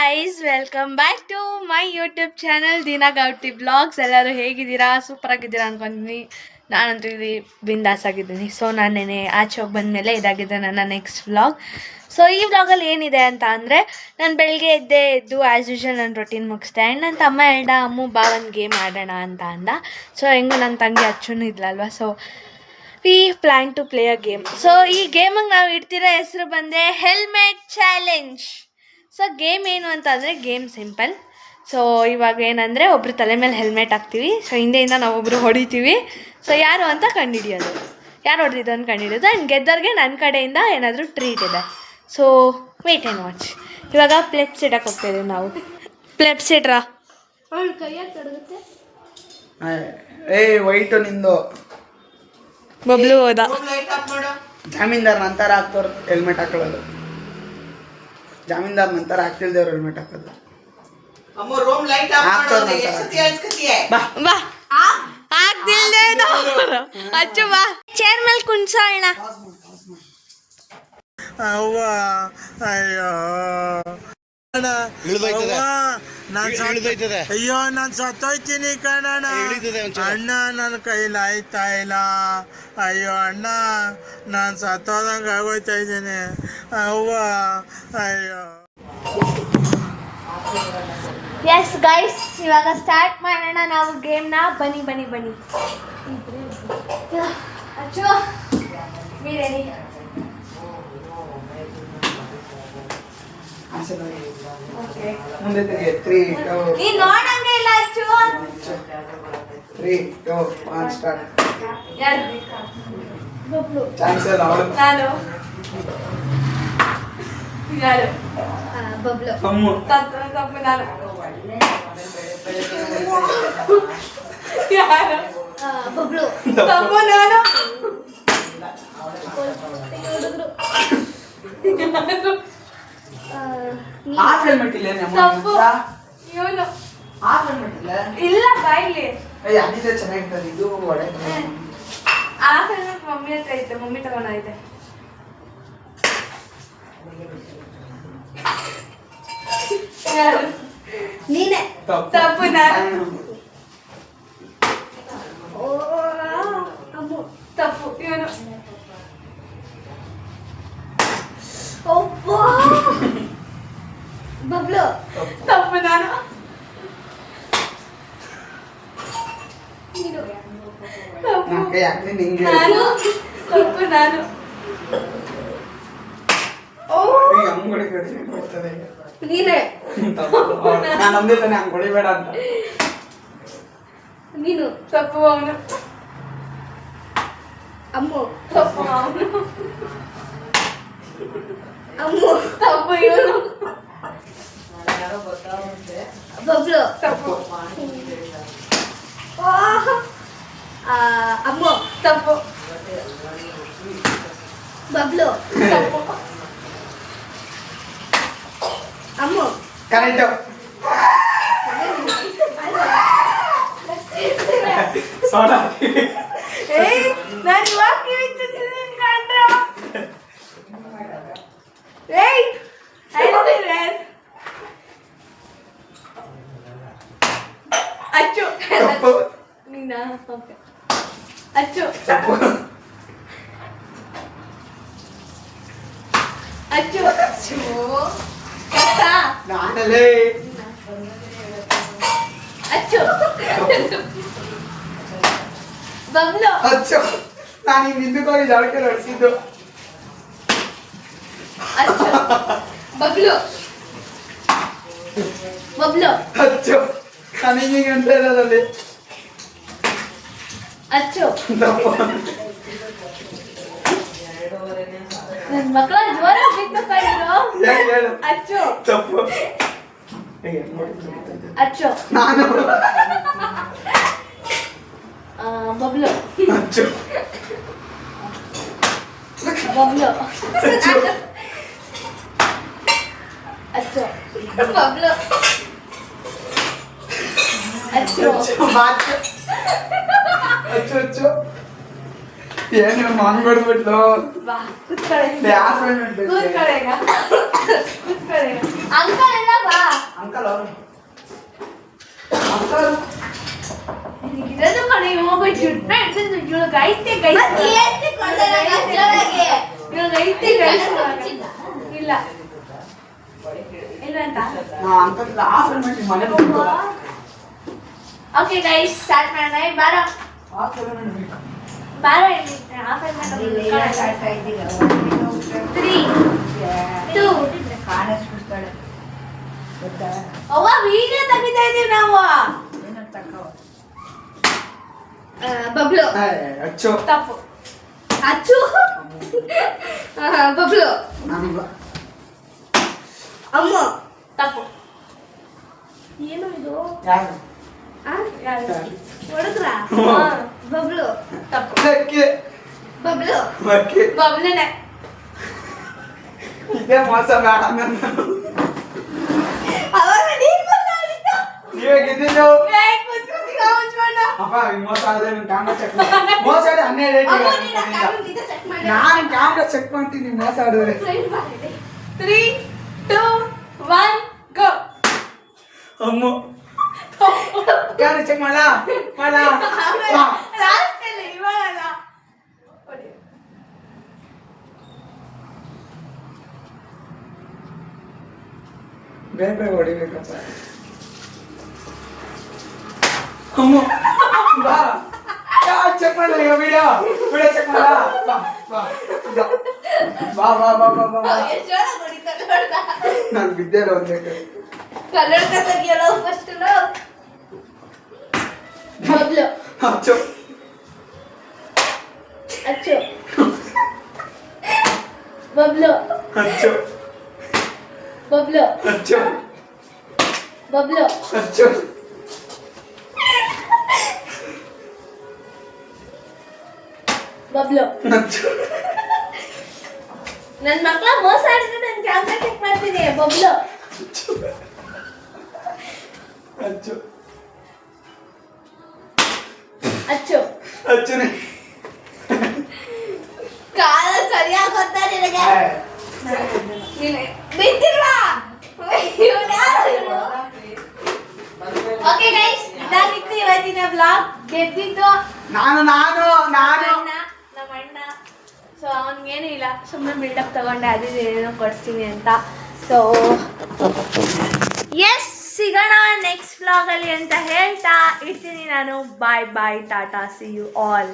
Guys, welcome back to my YouTube channel ದಿನಾ ಗೌಟಿ blogs. ಎಲ್ಲರೂ ಹೇಗಿದ್ದೀರಾ? ಸೂಪರ್ ಆಗಿದ್ದೀರಾ ಅನ್ಕೊಂಡಿನಿ. ನಾನಂತೂ ಇಲ್ಲಿ ಬಿಂದಾಸ್ ಆಗಿದ್ದೀನಿ. ಸೊ ನಾನು ನೆನೆ ಆಚೆ ಹೋಗಿ ಬಂದಮೇಲೆ ಇದಾಗಿದೆ ನನ್ನ ನೆಕ್ಸ್ಟ್ ವ್ಲಾಗ್. ಸೊ ಈ ವ್ಲಾಗಲ್ಲಿ ಏನಿದೆ ಅಂತ ಅಂದರೆ, ನಾನು ಬೆಳಗ್ಗೆ ಎದ್ದು ಆ್ಯಸ್ ಯೂಶ್ವಲ್ ನನ್ನ ರೊಟೀನ್ ಮುಗಿಸ್ದೆ. ಆ್ಯಂಡ್ ನನ್ನ ತಮ್ಮ ಹೇಳ್ದ, ಅಮ್ಮು ಬಾ ಒಂದು ಗೇಮ್ ಆಡೋಣ ಅಂತ ಅಂದ. ಸೊ ಹೆಂಗು ನನ್ನ ತಂಗಿ ಅಚ್ಚೂ ಇದ್ಲಲ್ವ, so we plan to play a game. So ಈ ಗೇಮಿಗೆ ನಾವು ಇಡ್ತಿರೋ ಹೆಸರು ಬಂದೆ ಹೆಲ್ಮೆಟ್ ಚಾಲೆಂಜ್. ಸೊ ಗೇಮ್ ಏನು ಅಂತ ಅಂದರೆ, ಗೇಮ್ ಸಿಂಪಲ್. ಸೊ ಇವಾಗ ಏನಂದರೆ, ಒಬ್ಬರು ತಲೆ ಮೇಲೆ ಹೆಲ್ಮೆಟ್ ಹಾಕ್ತೀವಿ. ಸೊ ಹಿಂದೆಯಿಂದ ನಾವೊಬ್ಬರು ಹೊಡಿತೀವಿ. ಸೊ ಯಾರು ಅಂತ ಕಂಡುಹಿಡಿಯೋದು, ಯಾರು ಹೊಡೆದಿದ್ದು ಅಂತ ಕಂಡುಹಿಡಿಯೋದು. ಆ್ಯಂಡ್ ಗೆದ್ದರ್ಗೆ ನನ್ನ ಕಡೆಯಿಂದ ಏನಾದರೂ ಟ್ರೀಟ್ ಇದೆ. So wait and watch. ಇವಾಗ ಪ್ಲೆಪ್ಸ್ ಇಡಕ್ಕೆ ಹೋಗ್ತಾಯಿದ್ದೀವಿ ನಾವು. ಪ್ಲೆಪ್ಸ್ ಇಡ್ರಾ, ಅವಳು ಕೈಯಾಗಿ ತೊಡಗುತ್ತೆ. ವೈಟು ನಿಂದು ಬಬ್ಲು ಹೋದ. ಜಾಮೀನ್ದಾರ್ ನಂತರ ಹಾಕ್ತವ್ರು ಹೆಲ್ಮೆಟ್ ಹಾಕೊಳ್ಳೋದು. ಜಾಮೀನ್ದಾರ್ ನಂತರ ಹಾಕ್ತಿಲ್ದೇವ್ರು ಹೆಲ್ಮೆಟ್ ಹಾಕೋದು. ಬಾ ಆಗ್ತಿಲ್ದೇ ಅಚ್ಚು ಬಾ, ಚೇರ್ ಮೇಲೆ ಕುಣ್ಸೋಣ. ಅಯ್ಯೋ ನಾನ್ ಸತ್ತೋಯ್ತೀನಿ ಕಣಣ್ಣ. ಅಣ್ಣ ನನ್ನ ಕೈಲಾಯ್ತಾ ಇಲ್ಲ. ಅಯ್ಯೋ ಅಣ್ಣ, ನಾನ್ ಸತ್ತೋದಂಗ ಆಗೋಯ್ತಾ ಇದ್ದೀನಿ. ಅವ್ವ ಅಯ್ಯೋ. ಎಸ್ ಗೈಸ್, ಇವಾಗ ಸ್ಟಾರ್ಟ್ ಮಾಡೋಣ ನಾವು ಗೇಮ್ನ. ಬನ್ನಿ ಬನ್ನಿ ಬನ್ನಿ. ಅಚ್ಚು ಮೀರೇನಿ. ನೀನ್ ನೋಡಂಗೆ ಇಲ್ಲ ಅಚ್ಚು. 3, 2, 1 ಸ್ಟಾರ್ಟ್. ಬಬ್ಲು, ನಾನು ಯಾರು? ಬಬ್ಲು. ತಪ್ಪು ನಾನು. ಯಾರು? ಬಬ್ಲು. ತಪ್ಪು ನಾನು. ಹಾಫ್ ಹೆಲ್ಮೆಟ್ ಇಲ್ಲ. ತಪ್ಪು ಇವನು. ಹಾಫ್ ಹೆಲ್ಮೆಟ್ ಇಲ್ಲ. ಇಲ್ಲ ಬಾಯ್ಲಿ. ಅದಿದೆ ಚೆನ್ನಾಗಿರ್ತದೆ. ಇದು ಒಡೆ ಹಾಫ್ ಹೆಲ್ಮೆಟ್ ಮಮ್ಮಿ ಹತ್ರ ಐತೆ, ಮಮ್ಮಿ ತಗೊಂಡೈತೆ. ನೀನೆ. ತಪ್ಪು ನಾನು. ತಪ್ಪು ಇವನು. ಬಬ್ಲು. ತಪ್ಪು ನಾನು. ನಾನು. ತಪ್ಪು ನಾನು. ನೀನೆ. ನಾನು ಅಂದಿದ್ದಾನೆ ಹಂಗೆ ಹೊಡಿಬೇಡ ಅಂತ. ನೀನು. ತಪ್ಪು ಅವನು. ಅಮ್ಮು. ತಪ್ಪು ಅವನು. ಅಮ್ಮು. ತಪ್ಪು ಇವನು. ಬಬ್ಲು. ತಪ್ಪು. ಅಮ್ಮು. ತಪ್ಪು. ಬಬ್ಲು. ತಪ್ಪು. ಅಮ್ಮು. ಕರೆಕ್ಟು. ನಾನು ಇವಾಗ ಕಿವಿ ಚುಚ್ಚಿದ್ದೀನಿ ಕಂಡ್ರೆ. ಏಯ್ ಅಚ್ಚು. ನೀನಾ? ಓಕೆ. ಅಚ್ಚು. ಅಚ್ಚು. ನಾನಲ್ಲೇ. ಅಚ್ಚು. ಬಬ್ಲು. ಅಚ್ಚು. ನಾನು ಈಗ ನಿಂತುಕೊಂಡು ಜಳಕೆ ನಡೆಸಿದ್ದು. ಅಚ್ಚು. ಬಬ್ಲು. ಬಬ್ಲು. ಅಚ್ಚು. ನನಗೆ ಅಂತ ಇರೋದಲ್ಲಿ. ಅಚ್ಚು. ನನ್ನ ಮಕ್ಕಳ ಜೋರ ಬಿದ್ದು ಕೈದು. ಅಚ್ಚು. ತಪ್ಪು. ಅಚ್ಚು. ನಾನು. ಬಬ್ಲು. ಅಚ್ಚು. ಬಬ್ಲು. ಅಚ್ಚು. ಬಬ್ಲು. ಅಚ್ಚು. ಅಚ್ಚು. ಅಚ್ಚು. ಏನು ಹಂಗ್ ಹೊಡ್ದ್ಬಿಟ್ಲು ಬಾ ಕೂತ್ಕೊಳ್ಳಿ ಅಪಾಯಿಂಟ್ಮೆಂಟ್ ಕೂತ್ಕೊಳ್ಳಿ ಈಗ ಕೂತ್ಕೊಳ್ಳಿ ಅಂಕಲ್ ಎಲ್ಲ ಬಾ ಅಂಕಲ್ ಅವರು ಅಂಕಲ್ ಇರೋದು ಕಡೆ ಹೋಗ್ಬಿಟ್ಟು ಜುಟ್ನ ಇಡ್ಸಿದ್ದು ಇವ್ಳಿಗೆ ಐತೆ ಗೈ ಇವ್ಳಿಗೆ ಐತೆ ಗೈ ಇಲ್ಲ ಇಲ್ಲ ಅಂತ ಅಂಕಲ್ ಅಪಾಯಿಂಟ್ಮೆಂಟ್ ಮನೆ ಹೋಗ್ಬಿಟ್ಟು ಓಕೆ ಗೈಸ್ ಸ್ಟಾರ್ಟ್ ಮಾಡೋಣ ಬಾರೋ ಬಾರೋ ಹಾಫ್ ತ್ರೀ ಟೂ ಅವ್ವ ವಿಡಿಯೋ ತೆಗಿತಾ ಇದೀವಿ ನಾವು ಬಬ್ಲು ಅಚ್ಚು ತಪ್ಪು ಅಚ್ಚು ಬಬ್ಲು ನಾನೀಗ ಅಮ್ಮ ತಪ್ಪು ಏನು ಇದು ಯಾರು ಹೊಡೆದ್ರ ಬಬ್ಲು ತಪ್ಪು ಅಕ್ಕಿ ಬಬ್ಲು ಅಕ್ಕಿ ಬಬ್ಲುನೆ ಇದೇ ಮೋಸ ಬೇಡ ನನ್ನ ಅವಾಗ ನೀನ್ ಮಾತಾಡಿದ್ದು ನೀವೇ ಗೆದ್ದಿದ್ದು ಕುತ್ಕೊತಿಗ ಮುಚ್ಕೊಂಡ ಅಪ್ಪ ಈ ಮೋಸ ಆದ್ರೆ ನಿನ್ ಕ್ಯಾಮ್ರಾ ಚೆಕ್ ಮೋಸ ಆದ್ರೆ 12 ನಾನು ಕ್ಯಾಮ್ರಾ ಚೆಕ್ ಮಾಡ್ತೀನಿ ಮೋಸ ಆಡಿದ್ರೆ 3 2 1 ಗೋ ಅಮ್ಮ ಕ್ಯಾಮ್ರಾ ಚೆಕ್ ಮಾಡಲಾ ಲಾಸ್ಟ್ ಅಲ್ಲಿ ಇವಾಗ ಬೇರೆ ಹೊಡಿಬೇಕಪ್ಪ ಅಮ್ಮ ಬಾ ಚೆಕ್ ಮಾಡ ಈಗ ವಿಡಿಯೋ ಚೆಕ್ ಮಾಡ ಬಾ ನಾನು ಬಿದ್ದೆ ಒಂದೇ ಕನ್ನಡ ತೆಗಿಯಲ್ಲ ಫಸ್ಟ್ ಬಬ್ಲು ಅಚ್ಚು ಅಚ್ಚು ಬಬ್ಲು ಅಚ್ಚು ಬಬ್ಲು ಅಚ್ಚು ಬಬ್ಲು ಅಚ್ಚು ಬಬ್ಲು ಅಚ್ಚು ನನ್ ಮಕ್ಳ ಮೋಸ ಆಡಿದ್ರೆ ನಾನು ಕ್ಯಾಮ್ರಾ ಚೆಕ್ ಮಾಡ್ತೀನಿ ಬಬ್ಲು ಅಚ್ಚು ಅಚ್ಚು ಅಚ್ಚುನೆ ಕಾಲ ಸರಿಯಾಗಿ ಗೊತ್ತಾ ನಿನಗೆ ಬಿದ್ದಿಲ್ವಾ ಓಕೆ ಗೈಸ್ ಇದಾಗಿತ್ತು ಇವತ್ತಿನ ಬ್ಲಾಗ್ ಗೆದ್ದಿದ್ದು ನಾನು ನಮ್ಮ ಅಣ್ಣ ಸೊ ಅವನಿಗೇನು ಇಲ್ಲ ಸುಮ್ಮನೆ ಬಿಲ್ಡಪ್ ತಗೊಂಡೆ ಅದು ಏನೇನೋ ಕೊಡ್ತೀನಿ ಅಂತ ಸೊ ಎಸ್ ಸಿಗೋಣ ನೆಕ್ಸ್ಟ್ ವ್ಲಾಗಲ್ಲಿ ಅಂತ ಹೇಳ್ತಾ ಇರ್ತೀನಿ ನಾನು ಬಾಯ್ ಬಾಯ್ ಟಾಟಾ ಸಿ ಯು ಆಲ್